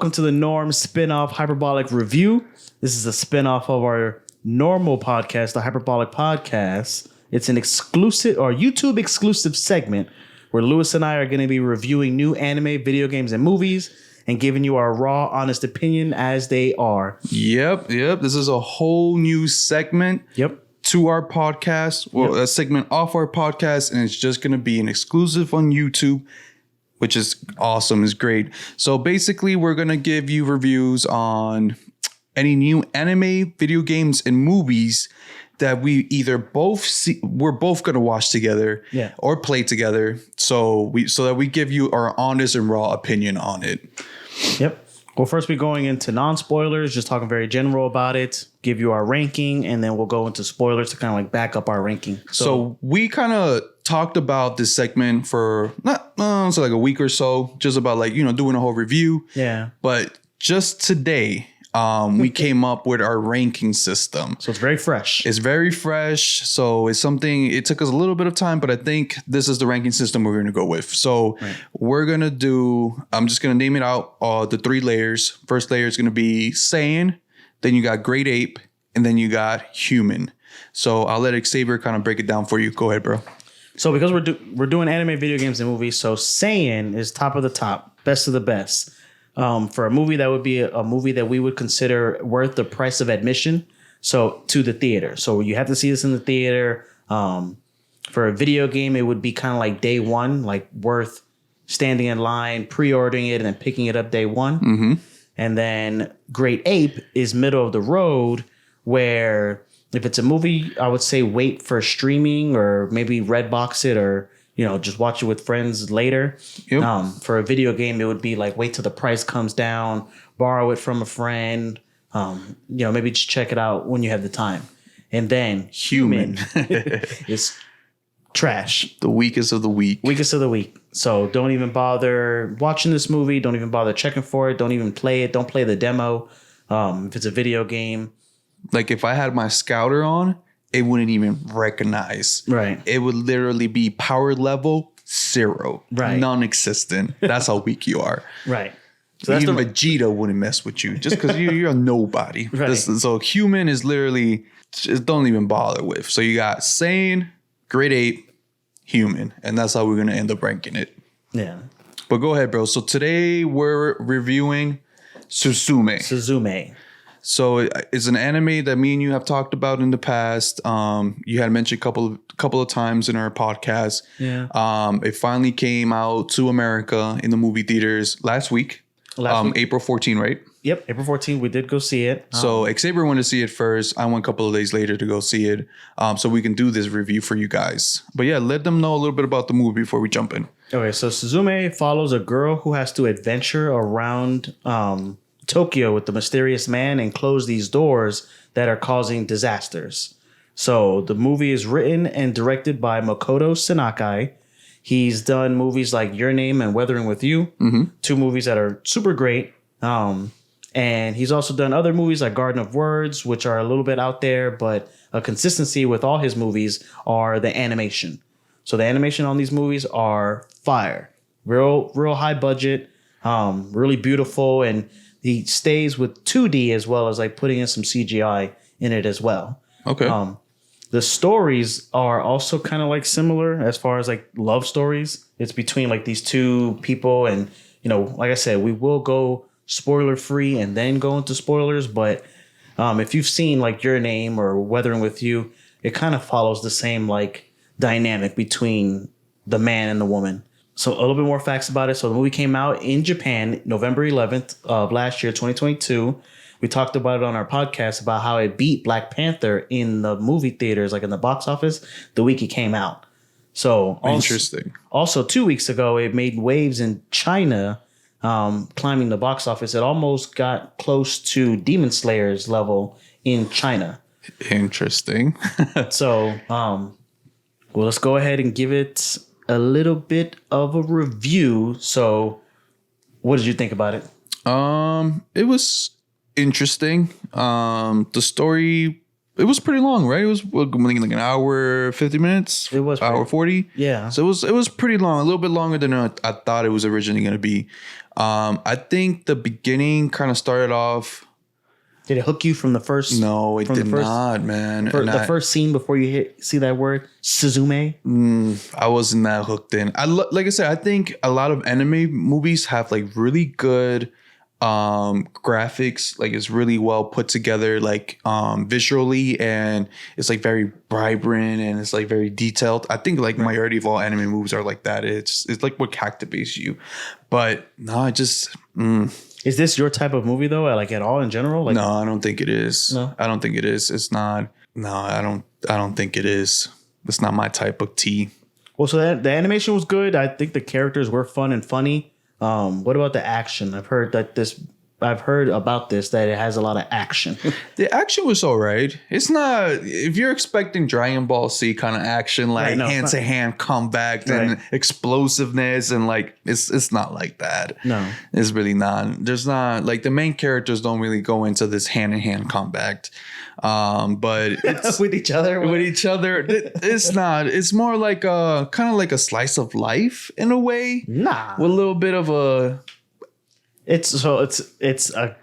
welcome to the Norm spin-off Hyperbolic Review. This is a spin-off of our normal podcast, the Hyperbolic Podcast. It's an exclusive or YouTube exclusive segment where Lewis and I are going to be reviewing new anime, video games, and movies and giving you our raw, honest opinion as they are. Yep. This is a whole new segment. To our podcast. Well, a segment off our podcast, and it's just going to be an exclusive on YouTube, which is awesome, is great. So basically, we're going to give you reviews on any new anime, video games, and movies that we either we're both going to watch together or play together. So that we give you our honest and raw opinion on it. Yep. Well, first we're going into non-spoilers, just talking very general about it, give you our ranking, and then we'll go into spoilers to kind of like back up our ranking. So we kind of talked about this segment for like a week or so, just about doing a whole review. Yeah. But just today, we came up with our ranking system. So it's very fresh. It's very fresh. So it's something, it took us a little bit of time, but I think this is the ranking system we're going to go with. So we're going to I'm just going to name it out, the 3 layers. First layer is going to be Saiyan, then you got Great Ape, and then you got Human. So I'll let Xavier kind of break it down for you. Go ahead, bro. So because we're doing anime, video games, and movies, so Saiyan is top of the top, best of the best. For a movie, that would be a movie that we would consider worth the price of admission. So to the theater. So you have to see this in the theater. For a video game, it would be kind of like day one, like worth standing in line, pre-ordering it, and then picking it up day one. Mm-hmm. And then Great Ape is middle of the road, where if it's a movie, I would say wait for streaming or maybe Redbox it or just watch it with friends later. Yep. For a video game, it would be like wait till the price comes down, borrow it from a friend. Maybe just check it out when you have the time. And then Human is trash. The weakest of the weak. Weakest of the week. So don't even bother watching this movie. Don't even bother checking for it. Don't even play it. Don't play the demo. If it's a video game. Like if I had my scouter on, it wouldn't even recognize. Right. It would literally be power level 0. Right. Non-existent. That's how weak you are. Right. So even Vegeta wouldn't mess with you just because you're a nobody. Right. So Human is literally just don't even bother with. So you got Saiyan, Great Ape, Human. And that's how we're going to end up ranking it. Yeah. But go ahead, bro. So today we're reviewing Suzume. So it's an anime that me and you have talked about in the past. You had mentioned a couple of times in our podcast. Yeah. It finally came out to America in the movie theaters last week. April 14, right? Yep, April 14. We did go see it. So Xavier went to see it first. I went a couple of days later to go see it. So we can do this review for you guys. But yeah, let them know a little bit about the movie before we jump in. Okay, so Suzume follows a girl who has to adventure around Tokyo with the mysterious man and close these doors that are causing disasters. So the movie is written and directed by Makoto Shinkai. He's done movies like Your Name and Weathering with You, 2 movies that are super great. And he's also done other movies like Garden of Words, which are a little bit out there, but a consistency with all his movies are the animation. So the animation on these movies are fire, real high budget, really beautiful, and he stays with 2D as well as like putting in some CGI in it as well. Okay. The stories are also kind of like similar as far as like love stories. It's between like these 2 people, and like I said, we will go spoiler free and then go into spoilers. But if you've seen like Your Name or Weathering with You, it kind of follows the same like dynamic between the man and the woman. So a little bit more facts about it. So the movie came out in Japan, November 11th of last year, 2022. We talked about it on our podcast about how it beat Black Panther in the movie theaters, like in the box office, the week it came out. So interesting. Also 2 weeks ago, it made waves in China, climbing the box office. It almost got close to Demon Slayer's level in China. Interesting. So, well, let's go ahead and give it a little bit of a review. So what did you think about it? It was interesting. The story, it was pretty long, right? It was like an hour 50 minutes. It was hour 40. Yeah. So it was pretty long, a little bit longer than I thought it was originally going to be. I think the beginning kind of started off. Did it hook you from the first? No, it did not, man. The first scene before you see that word, Suzume. I wasn't that hooked in. Like I said, I think a lot of anime movies have like really good graphics. Like it's really well put together, like visually, and it's like very vibrant and it's like very detailed. I think like majority of all anime movies are like that. It's like what captivates you. But no, I just. Is this your type of movie though? Like at all in general? Like, no, I don't think it is. No? I don't think it is. It's not. No, I don't think it is. It's not my type of tea. Well, so the animation was good. I think the characters were fun and funny. What about the action? I've heard about this that it has a lot of action. The action was all right. It's not, if you're expecting Dragon Ball Z kind of action, like hand to hand combat and explosiveness, and like it's not like that. No, it's really not. There's not, like, the main characters don't really go into this hand in hand combat. But it's with each other. It's not. It's more like a kind of like a slice of life in a way. Nah, with a little bit of a. It's a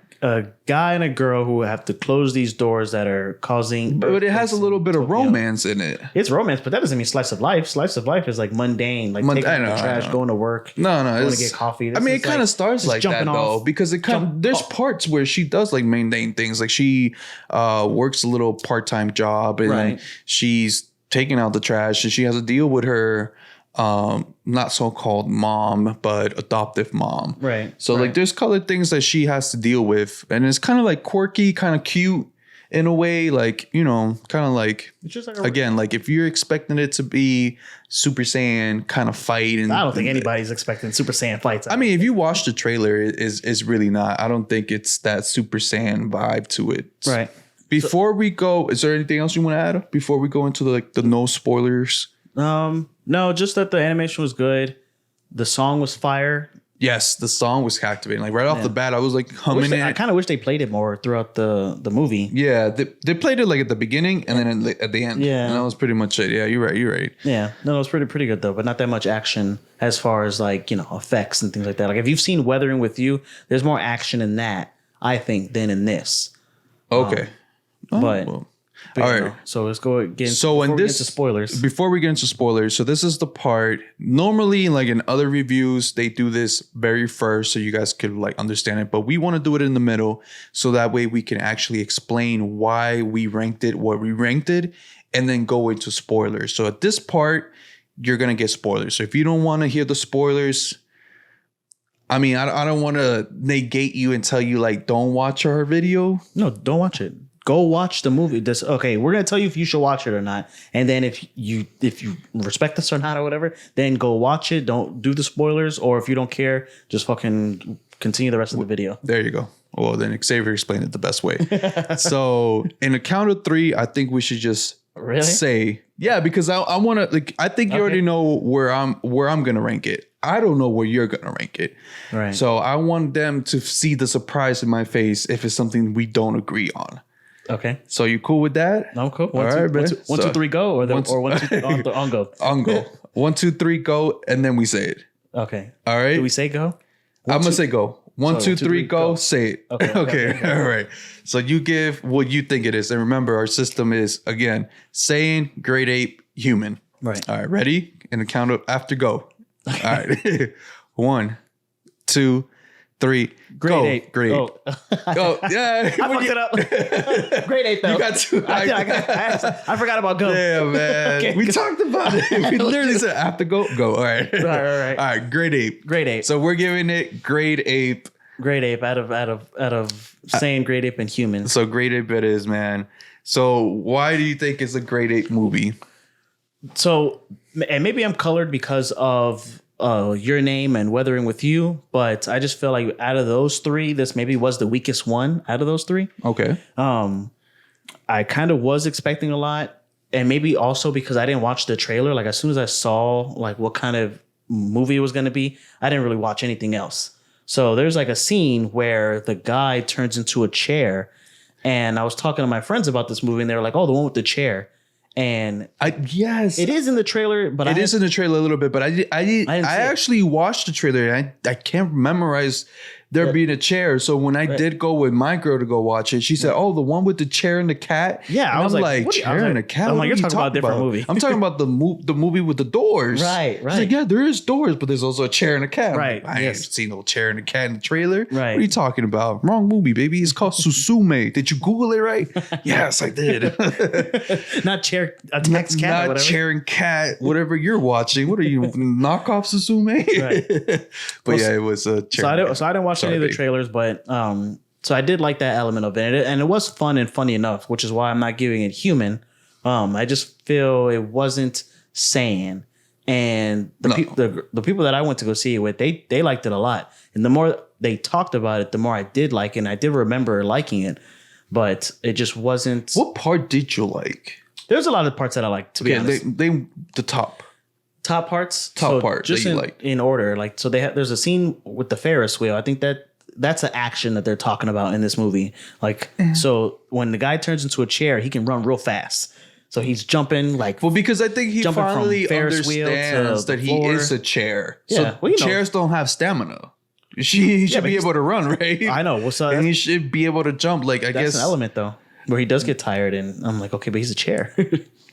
guy and a girl who have to close these doors that are causing. But it has a little bit of romance in it. It's romance, but that doesn't mean slice of life. Slice of life is like mundane, like taking out the trash, going to work. No, going to get coffee. It kind of starts like that though, because it there's parts where she does like mundane things, like she works a little part-time job and she's taking out the trash, and she has to deal with her not so-called mom, but adoptive mom. Right. So like there's colored things that she has to deal with, and it's kind of like quirky, kind of cute in a way, like, you know, kind of like, just like again, like if you're expecting it to be Super Saiyan kind of fight, and I don't think anybody's expecting Super Saiyan fights. I mean, if you watch the trailer, is really not. I don't think it's that Super Saiyan vibe to it. Right. Before we go, is there anything else you want to add before we go into the no spoilers? No, just that the animation was good. The song was fire. Yes, the song was captivating. Like right off the bat, I was like humming it. I kind of wish they played it more throughout the movie. Yeah, they played it like at the beginning and then at the end. Yeah, and that was pretty much it. Yeah, you're right. Yeah, no, it was pretty good though, but not that much action as far as like, you know, effects and things like that. Like if you've seen Weathering with You, there's more action in that, I think, than in this. Okay, but. Well. All right. So let's go again. So in this, spoilers. Before we get into spoilers, so this is the part. Normally, like in other reviews, they do this very first, so you guys could like understand it. But we want to do it in the middle, so that way we can actually explain why we ranked it, what we ranked it, and then go into spoilers. So at this part, you're gonna get spoilers. So if you don't want to hear the spoilers, I mean, I don't want to negate you and tell you like don't watch our video. No, don't watch it. Go watch the movie. Okay, we're gonna tell you if you should watch it or not, and then if you respect us or not or whatever, then go watch it. Don't do the spoilers, or if you don't care, just fucking continue the rest of the video. There you go. Well, then Xavier explained it the best way. So in a count of 3, I think we should just say because I want to like. I think you already know where I'm gonna rank it. I don't know where you're gonna rank it. Right. So I want them to see the surprise in my face if it's something we don't agree on. Okay. So you cool with that? I'm cool. One, two, 3, go, or 1, 2 on go. On go. 1, 2, 3, go, and then we say it. Okay. All right. Do we say go? I'm gonna say go. 1, 2, 3, go. Say it. Okay. All right. So you give what you think it is, and remember, our system is again Saiyan, grade ape, human. Right. All right. Ready? And the count of after go. All right. 1, 2, 3. Grade 8. Grade 8. Oh, yeah. I fucked it up. Grade 8 though. You got 2. I forgot about go. Yeah, man. Okay, we talked about it. We literally said after go. All right. All right. Grade 8. Grade 8. So we're giving it grade 8. Grade 8 out of saying grade 8 and human. So grade 8 it is, man. So why do you think it's a grade 8 movie? So, and maybe I'm colored because of Your Name and Weathering with You, but I just feel like out of those 3, this maybe was the weakest one out of those 3. Okay. I kind of was expecting a lot, and maybe also because I didn't watch the trailer. Like as soon as I saw like what kind of movie it was going to be, I didn't really watch anything else. So there's like a scene where the guy turns into a chair, and I was talking to my friends about this movie, and they were like, "Oh, the one with the chair." And yes, it is in the trailer, but it is in the trailer a little bit. But I actually watched the trailer and I can't memorize there being a chair. So when I did go with my girl to go watch it, she said, "Oh, the one with the chair and the cat." Yeah, and I was like, chair and a cat. I'm what like, you're talking about a different movie. I'm talking about the movie with the doors. Right. She's like, yeah, there is doors, but there's also a chair and a cat. Right. I ain't seen no chair and a cat in the trailer. Right. What are you talking about? Wrong movie, baby. It's called Suzume. Did you Google it right? Yes, I did. Not chair attacks cat. Not or whatever. chair and cat. Whatever you're watching. What are you knockoff Suzume? Right. But yeah, it was a chair. So I didn't watch any of the trailers, but so I did like that element of it, and it was fun and funny enough, which is why I'm not giving it human. I just feel it wasn't sane, and the people that I went to go see it with, they liked it a lot, and the more they talked about it, the more I did like it. And I did remember liking it, but it just wasn't. What part did you like? There's a lot of parts that I like, to be honest. They the top parts. Part just that you liked in order. Like, so there's a scene with the Ferris wheel. I think that's the action that they're talking about in this movie. Like, so when the guy turns into a chair, he can run real fast. So he's jumping like. Well, because I think he finally Ferris wheel understands that he is a chair. Yeah, so chairs don't have stamina. He should be able to run, right? I know. Well, so and he should be able to jump. Like, I guess that's an element though, where he does get tired, and I'm like, okay, but he's a chair.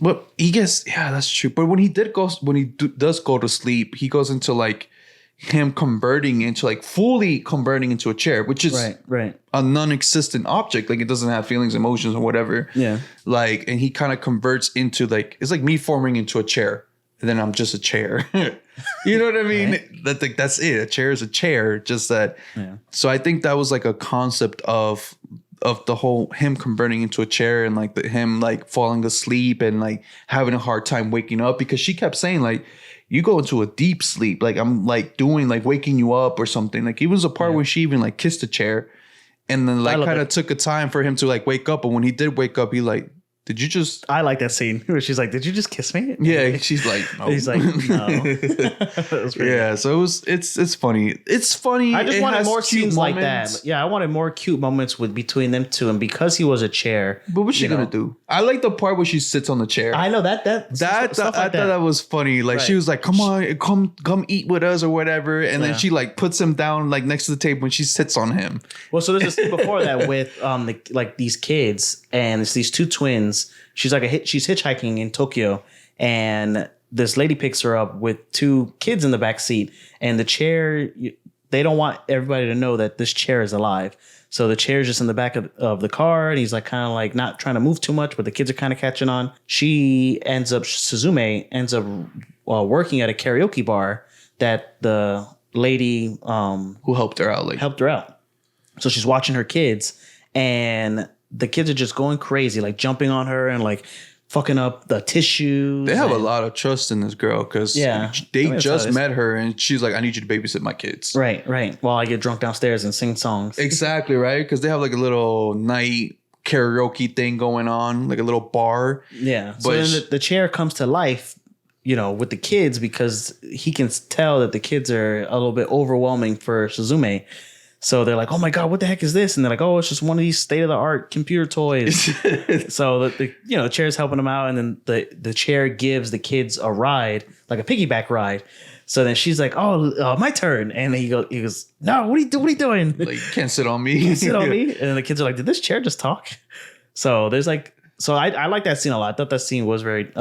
But he gets, yeah, that's true. But when he does go to sleep, he goes into like him fully converting into a chair, which is right. a non-existent object. Like, it doesn't have feelings, emotions, or whatever. Yeah. Like, and he kind of converts into like, it's like me forming into a chair, and then I'm just a chair. You know what I mean? Right. That's it. A chair is a chair. Just that. Yeah. So I think that was like a concept of the whole him converting into a chair, and like him like falling asleep and like having a hard time waking up, because she kept saying like, you go into a deep sleep, like I'm like doing like waking you up or something. Like, it was a part where she even like kissed the chair, and then like kind of took a time for him to like wake up. And when he did wake up, he like, did you just? I like that scene where she's like, "Did you just kiss me?" Yeah, she's like, no. He's like, no. Yeah, so it's funny. It's funny. I just wanted more scenes moments. like that. Yeah, I wanted more cute moments between them two, and because he was a chair. But what's she gonna do? I like the part where she sits on the chair. I know that I thought that was funny. Like, she was like, "Come on, come eat with us" or whatever, and then she like puts him down like next to the table and she sits on him. Well, so there's a scene before that with like these kids, and it's these two twins. She's like she's hitchhiking in Tokyo, and this lady picks her up with two kids in the back seat, and the chair, they don't want everybody to know that this chair is alive. So the chair is just in the back of the car, and he's like kind of like not trying to move too much, but the kids are kind of catching on. Suzume ends up working at a karaoke bar that the lady who helped her out. So she's watching her kids, and the kids are just going crazy, like jumping on her and like fucking up the tissues. They have a lot of trust in this girl, because they just met her, and she's like, I need you to babysit my kids. Right. While I get drunk downstairs and sing songs. Exactly, right? Because they have like a little night karaoke thing going on, like a little bar. Yeah. But so then the chair comes to life, with the kids, because he can tell that the kids are a little bit overwhelming for Suzume. So they're like, oh my God, what the heck is this? And they're like, oh, it's just one of these state-of-the-art computer toys. So the chair's helping them out, and then the chair gives the kids a ride, like a piggyback ride. So then she's like, oh, my turn. And he goes, no, what are you doing? Like, you can't sit on me. Sit on me. And then the kids are like, did this chair just talk? So there's like, I like that scene a lot. I thought that scene was very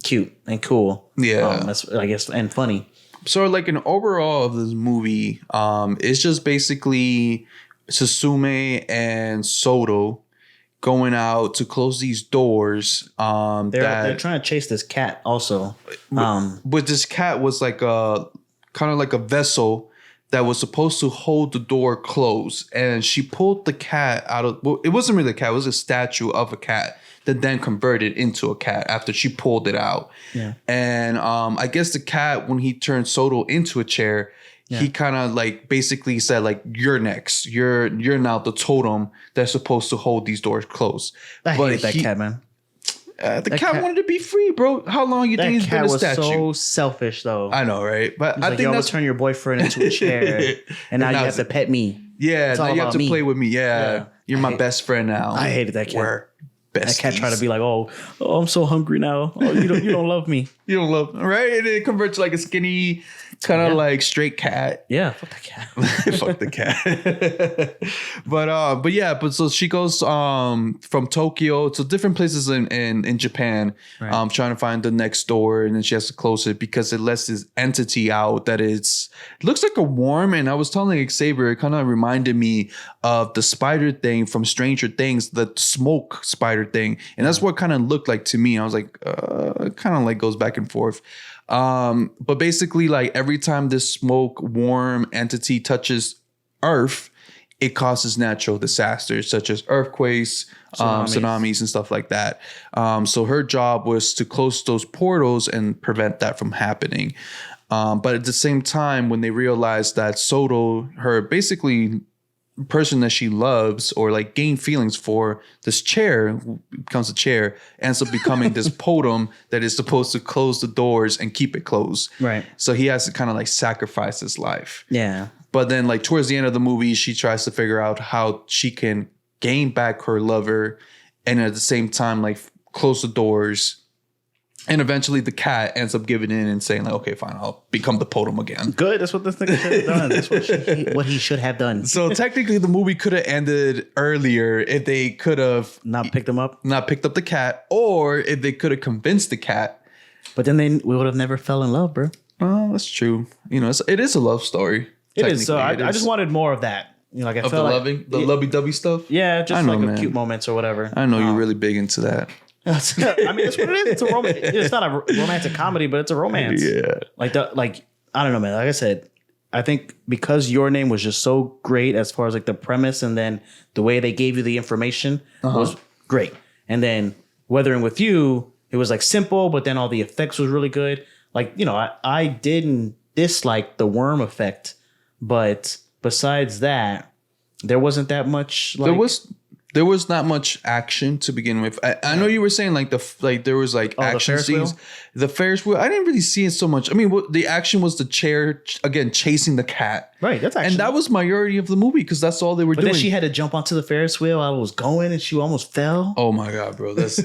cute and cool. Yeah. I guess, and funny. So like an overall of this movie, it's just basically Suzume and Soto going out to close these doors. They're trying to chase this cat also. But this cat was like a kind of like a vessel that was supposed to hold the door closed, and she pulled the cat out of. Well, it wasn't really a cat; it was a statue of a cat that then converted into a cat after she pulled it out. Yeah. And I guess the cat, when he turned Soto into a chair, he kind of like basically said like, you're next. You're now the totem that's supposed to hold these doors closed. I hate that cat, man. The cat wanted to be free, bro. How long you think he's been a statue? That cat was so selfish, though. I know, right? But I think that's turn your boyfriend into a chair, and now you have to pet me. Yeah, now you have to play with me. Yeah. You're my best friend now. I hated that cat. besties. That cat tried to be like, oh, I'm so hungry now. Oh, you don't love me. You don't love, right? And it converts to like a skinny, kind of like straight cat. Yeah, fuck that cat. Fuck the cat. but so she goes from Tokyo to different places in Japan, right. Trying to find the next door, and then she has to close it because it lets this entity out that it looks like a worm. And I was telling Xavier, it kind of reminded me of the spider thing from Stranger Things, the smoke spider thing, and that's what kind of looked like to me. I was like, it kind of like goes back and forth. But basically, like every time this smoke worm entity touches Earth, it causes natural disasters such as earthquakes, tsunamis and stuff like that. So her job was to close those portals and prevent that from happening. But at the same time, when they realized that Soto, her basically person that she loves or like gain feelings for, this chair becomes a chair, ends up becoming this totem that is supposed to close the doors and keep it closed. Right. So he has to kind of like sacrifice his life. Yeah. But then like towards the end of the movie, she tries to figure out how she can gain back her lover and at the same time like close the doors. And eventually the cat ends up giving in and saying like, okay, fine, I'll become the totem again. Good. That's what this thing should have done. That's what he should have done. So technically the movie could have ended earlier if they could have Not picked him up. not picked up the cat, or if they could have convinced the cat. But then we would have never fell in love, bro. Oh, that's true. You know, it is a love story. It is. So I Technically, it just is. wanted more of that. You know, like I Of felt the like lovey-dovey stuff. Yeah, just I know, like man. cute moments or whatever. I know you're really big into that. I mean, that's what it is. It's a romance. It's not a romantic comedy, but it's a romance. Yeah. Like I don't know, man. Like I said, I think because Your Name was just so great as far as like the premise, and then the way they gave you the information was great. And then Weathering with You, it was like simple, but then all the effects was really good. Like, you know, I didn't dislike the worm effect, but besides that, there wasn't that much. Like, There was not much action to begin with. I know you were saying like there was like action Ferris scenes. wheel? The Ferris wheel. I didn't really see it so much. I mean, the action was the chair again chasing the cat. Right, that's action. And that was majority of the movie because that's all they were But doing. then she had to jump onto the Ferris wheel. I was going and she almost fell. Oh my god, bro! That's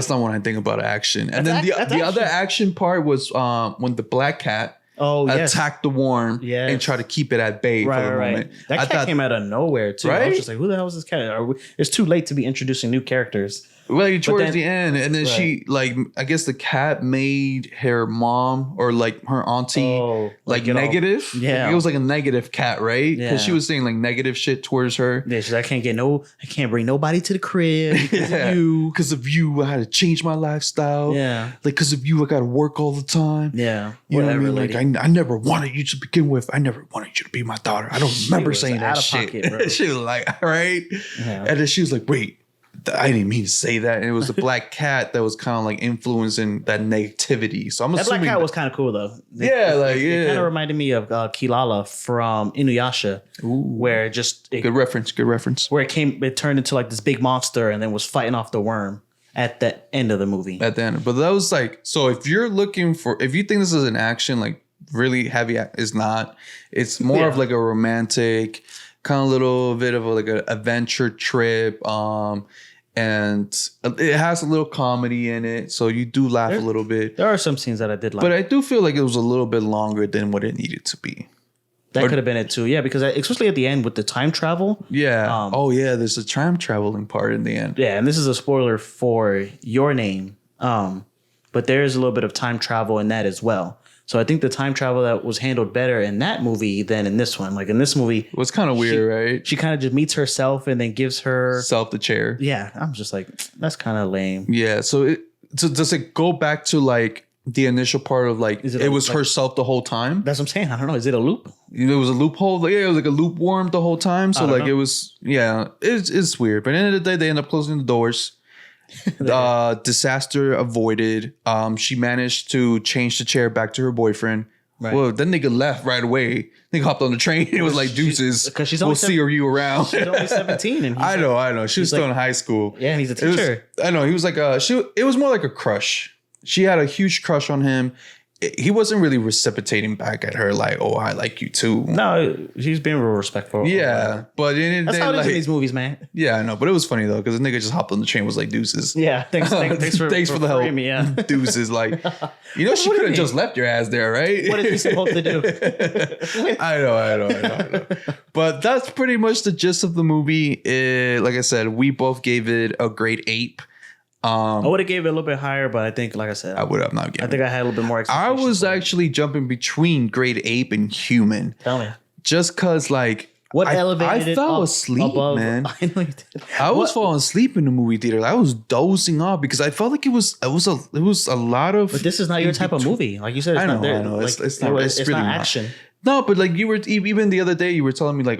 not what I think about action. And then That's the other action part was when the black cat attacked the worm and tried to keep it at bay for the moment. That cat came out of nowhere too. I was just like, who the hell is this cat? It's too late to be introducing new characters. Like towards the end, and then she like I guess the cat made her mom or like her auntie like negative. Yeah, like, it was like a negative cat, right? Because she was saying like negative shit towards her. Yeah, she's like, I can't bring nobody to the crib because of you. Because of you, I had to change my lifestyle. Yeah, like because of you, I got to work all the time. Yeah, you know what I mean? Like I never wanted you to begin with. I never wanted you to be my daughter. I don't remember saying that shit. Pocket, she was like, right, and then she was like, wait. I didn't mean to say that. And it was a black cat that was kind of like influencing that negativity. So I'm assuming that black cat was kind of cool though. It kind of reminded me of Kilala from Inuyasha, where good reference. Where it turned into like this big monster and then was fighting off the worm at the end of the movie. At the end, but that was like so. If you think this is an action like really heavy, it's not. It's more of like a romantic kind of little bit of like an adventure trip. And it has a little comedy in it, so you do laugh a little bit. There are some scenes that I did like, but I do feel like it was a little bit longer than what it needed to be. That could have been it too, yeah. Because especially at the end with the time travel, yeah. There's a time traveling part in the end. Yeah, and this is a spoiler for Your Name, but there is a little bit of time travel in that as well. So I think the time travel that was handled better in that movie than in this one. Like in this movie, it was kind of weird, right? She kind of just meets herself and then gives herself the chair. Yeah, I'm just like, that's kind of lame. Yeah. So does it go back to like the initial part of like it was like, herself the whole time? That's what I'm saying. I don't know. Is it a loop? It was a loophole. Yeah, it was like a loop worm the whole time. So like it was. Yeah, it's weird. But at the end of the day, they end up closing the doors. Disaster avoided. She managed to change the chair back to her boyfriend. Right. Well, then nigga left right away. Nigga hopped on the train. It was like deuces. Because we'll see you around. She's only 17. And I know. She was still in high school. Yeah, and he's a teacher. I know. He was like it was more like a crush. She had a huge crush on him. he wasn't really reciprocating back at her like, "Oh, I like you too." No, he's being real respectful. Yeah, but that's how it is in these movies, man. Yeah, I know, but it was funny though because the nigga just hopped on the train, was like, "Deuces." Yeah, thanks for the help. Me, yeah. Deuces, like, she could have just left your ass there, right? What is he supposed to do? I know. But that's pretty much the gist of the movie. Like I said, we both gave it a grade 8. I would have gave it a little bit higher, but I think, like I said, I would have not given. I think I had a little bit more. I was actually jumping between grade 8 and human. Tell me, just cause like what elevated I it fell up asleep, above, man. I know you did. I was falling asleep in the movie theater. I was dozing off because I felt like it was a lot of. But this is not your type of movie, like you said. It's I know. Like, it's not. It's really not not action. No, but like you were even the other day, you were telling me like,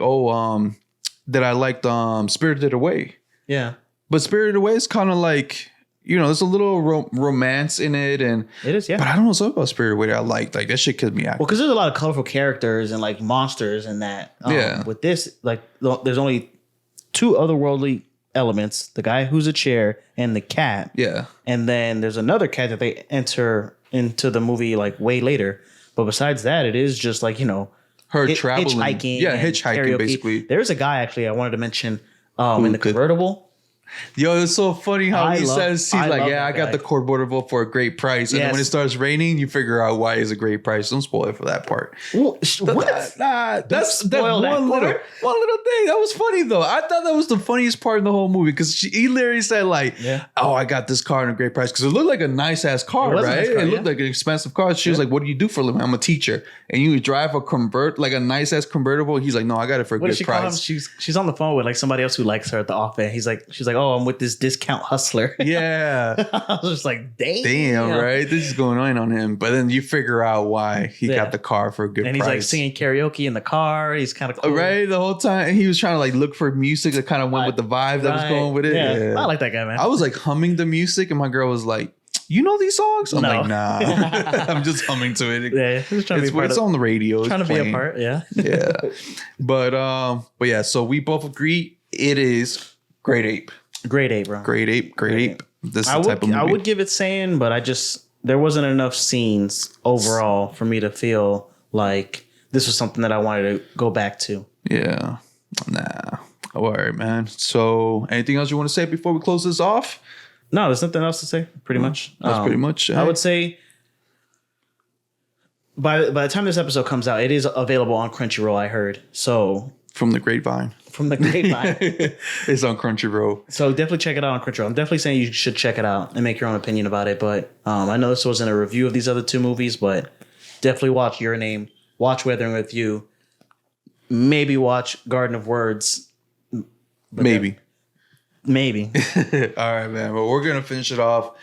that I liked Spirited Away. Yeah, but Spirited Away is kind of like. There's a little romance in it, and it is, yeah. But I don't know something about Spirited Away that I like. Like that shit kills me out. Well, because there's a lot of colorful characters and like monsters and that. Yeah. With this, like, there's only 2 otherworldly elements: the guy who's a chair and the cat. Yeah. And then there's another cat that they enter into the movie like way later. But besides that, it is just like her traveling, hitchhiking. Yeah, hitchhiking karaoke. basically. There's a guy actually I wanted to mention in the convertible. Yo, it's so funny how he's like, yeah, I got the convertible for a great price. And then when it starts raining, you figure out why it's a great price. Don't spoil it for that part. Well, that's one little thing. That was funny though. I thought that was the funniest part in the whole movie because he literally said like, "Oh, I got this car at a great price," because it looked like a nice ass car, right? It looked like an expensive car. She was like, "What do you do for a living?" "I'm a teacher." "And you drive a nice ass convertible?" He's like, "No, I got it for a good price." She's on the phone with like somebody else who likes her at the office. She's like, "Oh, I'm with this discount hustler." Yeah. I was just like, damn, right? This is going on him. But then you figure out why he got the car for a good price. And he's like singing karaoke in the car. He's kind of cool. Right? The whole time he was trying to like look for music that kind of went with the vibe that was going with it. Yeah. I like that guy, man. I was like humming the music and my girl was like, "You know these songs?" I'm like, "Nah." I'm just humming to it. Yeah, it's on the radio. Trying to be a part, yeah. Yeah. But yeah, so we both agree it is grade 8. Grade 8, bro. Grade 8. This is the type of movie. I would give it saying, but there wasn't enough scenes overall for me to feel like this was something that I wanted to go back to. Yeah. Nah. All right, man. So anything else you want to say before we close this off? No, there's nothing else to say. Pretty much. That's pretty much. I would say by the time this episode comes out, it is available on Crunchyroll, I heard. So from the grapevine. It's on Crunchyroll. So definitely check it out on Crunchyroll. I'm definitely saying you should check it out and make your own opinion about it. But I know this wasn't a review of these other 2 movies, but definitely watch Your Name, watch Weathering with You, maybe watch Garden of Words. Maybe. All right, man. Well, we're gonna finish it off.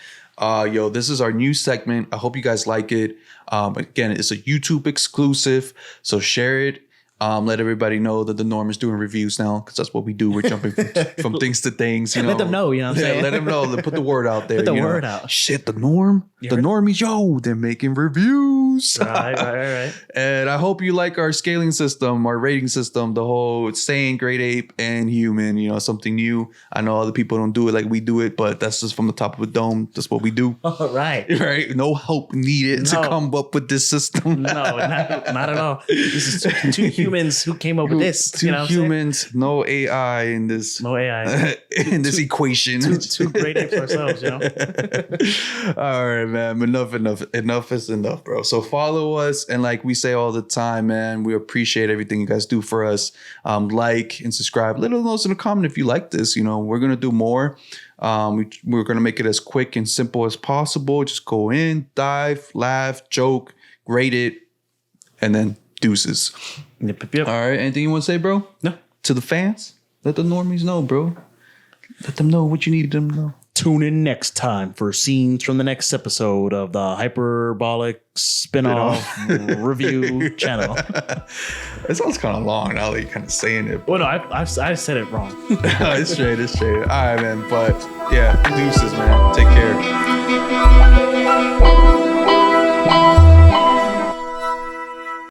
This is our new segment. I hope you guys like it. Again, it's a YouTube exclusive, so share it. Let everybody know that the Norm is doing reviews now because that's what we do. We're jumping from things to things. Let them know. You know what I'm saying? Let them know. Put the word out there. Put the word out. Shit, the Norm. The normies, they're making reviews. Right. And I hope you like our scaling system, our rating system, the whole saying grade 8 and human. Something new. I know other people don't do it like we do it, but that's just from the top of a dome. That's what we do. All right. Right. No help needed to come up with this system. No, not at all. This is 2 humans who came up with this. 2 humans, no AI in this. No AI in this equation. 2 grade 8 for ourselves. All right, man. Enough is enough, bro. So follow us, and like we say all the time, man, we appreciate everything you guys do for us. Like and subscribe. Let us know in the comment if you like this. We're gonna do more. We're gonna make it as quick and simple as possible. Just go in, dive, laugh, joke, rate it, and then deuces. Yep. All right. Anything you want to say, bro? No. To the fans? Let the normies know, bro. Let them know what you need them to know. Tune in next time for scenes from the next episode of the Hyperbolic Spinoff Review channel. It sounds kind of long now that you're kind of saying it. Well, no, I said it wrong. It's straight. All right, man. But yeah, deuces, man. Take care.